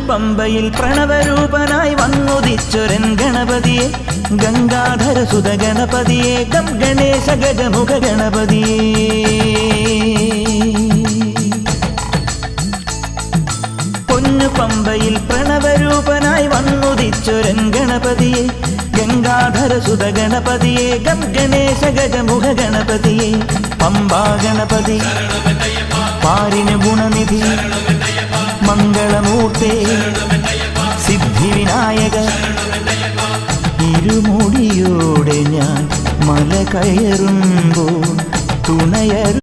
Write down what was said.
പമ്പയിൽ പ്രണവരൂപനായി വന്നുദിച്ചൊരൻ ഗണപതിയെ ഗംഗാധരസുത ഗണപതിയെ ഗം ഗണേശ ഗജമുഖ ഗണപതിയെ പമ്പയിൽ പ്രണവരൂപനായി വന്നുദിച്ചൊരൻ ഗണപതിയെ ഗംഗാധരസുത ഗണപതിയെ ഗം ഗണേശ ഗജമുഖ ഗണപതിയെ പമ്പാ ഗണപതി പാരിന് ഗുണനിധി മംഗളമൂർത്തേ സിദ്ധിവിനായക ഇരുമുടിയോടെ ഞാൻ മല കയറുമ്പോൾ തുണയരു